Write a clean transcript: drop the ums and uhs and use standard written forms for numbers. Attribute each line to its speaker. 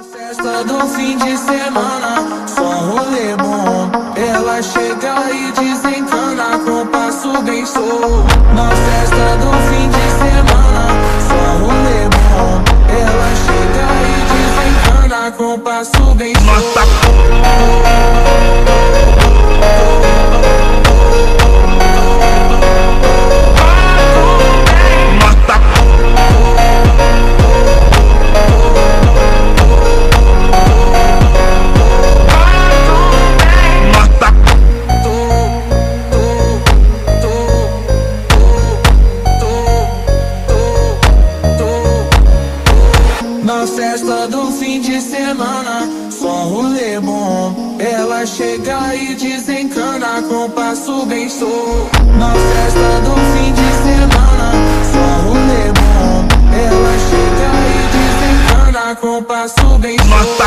Speaker 1: Festa do fim de semana, só um rolê bom. Ela chega e desencana com passo bem solto. Na festa do fim de semana, só um rolê bom. Ela chega e desencana com passo bem solto. Na festa do fim de semana, só um rolê bom. Ela chega e desencana com passo bem solto. Na festa do fim de semana, só um rolê bom. Ela chega e desencana com passo bem solto.